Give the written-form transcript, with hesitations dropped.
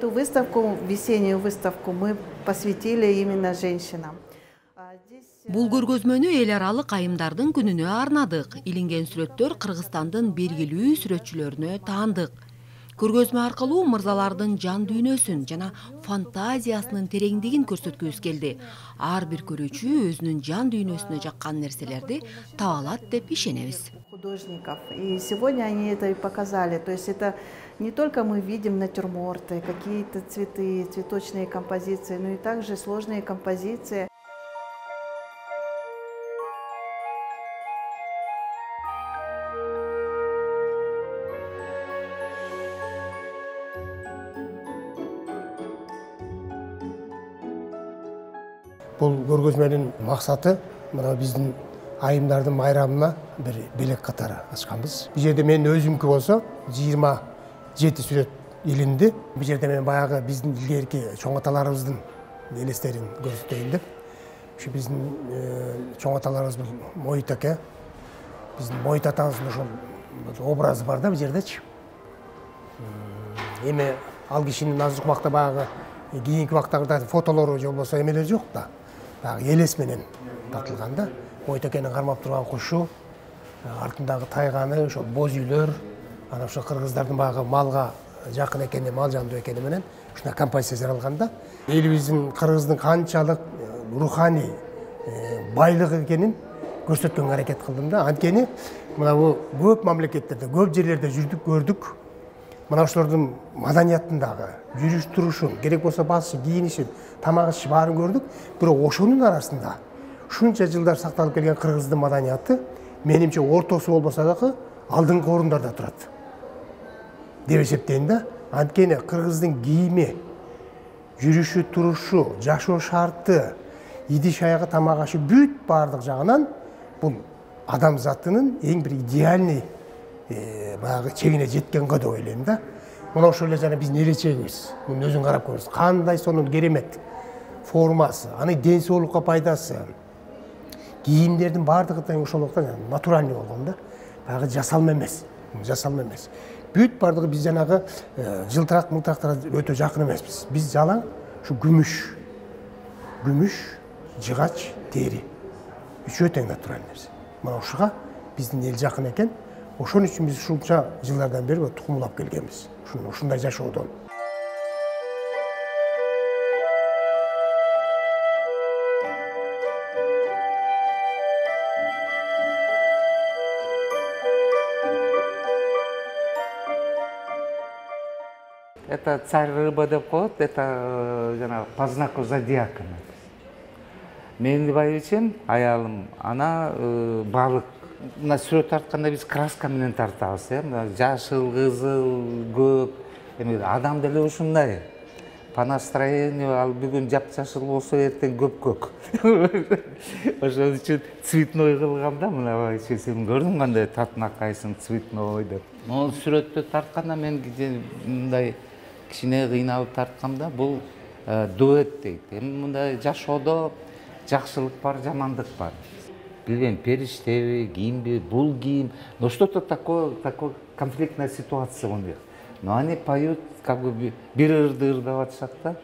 Эту выставку, весеннюю выставку, мы посвятили именно женщинам. Бул көргөзмөнү эл аралык айымдардын күнүнө арнадык. Илинген сүрөттөр Кыргызстандын белгилүү сүрөтчүлөрүнө таандык. Көргөзмө аркылуу мырзалардын жан дүйнөсүн жана фантазиясынын тереңдигин көрсөткүбүз келди. Ар бир көрүүчү өзүнүн жан дүйнөсүнө жаккан нерселерди таба алат деп ишенебиз. Художников. И сегодня они это и показали. То есть это не только мы видим натюрморты, какие-то цветы, цветочные композиции, но и также сложные композиции. Бұл көргөзмөнүн максаты мына биздин айымдардын майрамына бир белек катары ачканбыз. Бул жерде мен өзүмкү болсо 27 сүрөт илинди. Бул жерде мен баягы биздин илгерки чоң аталарыбыздын элестерин көрсөтөйүн деп. Ушу биздин чоң аталарыбыз бул Моют аке. Биздин Моют атабыздын ошол образы бар да бул жердечи. Эми ал кишинин азыркы убакта баягы кийинки убактагы фотолору же болбосо эмелер жок да. Баягы элес менен тартылган да. Моют акенин кармап турган кушу, артындагы тайганы, ошол боз үйлөр, анан ошо кыргыздардын баягы малга жакын экени, мал жандуу экени менен ушундай композиция жаралган да. Элибиздин, кыргыздын канчалык руханий байлык экенин көрсөткөнгө аракет кылдым да. Анткени мына бул көп мамлекеттерде, көп жерлерде жүрдүк, көрдүк. Мына ошолордун маданиятындагы жүрүш турушун, керек болсо басышы, кийинишин, тамак иши баарын көрдүк. Бирок ошонун арасында шунча жылдар сакталып келген кыргыздын маданияты менимче ортосу болбосо дагы алдыңкы орундарда турат деп эсептейм да. Анткени кыргыздын кийими, жүрүшү, турушу, жашоо шарты, идиш аягы, тамак ашы бүт баардык жагынан бул адамзатынын эң бир идеальный баягы чегине жеткен го деп ойлойм да. Мына ошол эле жана биздин элечегибиз. Муну өзүң карап көрүңүз. Кандай сонун керемет формасы, анын ден соолукка пайдасы. Кийимдердин баардыгы тең ошол убакта натуральный болгон да. Баягы жасалма эмес, жасалма эмес. Бүт баардыгы биз жанагы жылтырак, мылтырактарга өтө жакын эмеспиз. Биз жалаң ушу күмүш, жыгач, тери. Үчөө тең натуральный нерсе. Мына ушуга биздин эл жакын экен. Ошон үчүн биз ушунча жылдардан бери тукумулап келгенбиз. Ушундай жашоодон. Это царь рыба деп коет, это жана по знаку зодиака. Менин байычым, аялым, ана балык. Мына сүрөт тартканда биз краска менен тартабыз, жашыл, кызыл, көк. Эми адам деле ушундай. По настроению ал бүгүн жапжашыл болсо эртең көк. Ошон үчүн цветной кылгам да, мына байычы сен көрдүң кандай татынакайсың цветной деп. Могул сүрөттү тартканда мен мындай кичине кыйналып тарткам да, бул дуэт дейт. Эми мындай жашоодо жакшылык бар, жамандык бар. Билбейм, периштеби, кийимби, бул кийим, но что-то такое конфликтная ситуация у них. Но они поют, как бы бир ырды ырдап атышат да.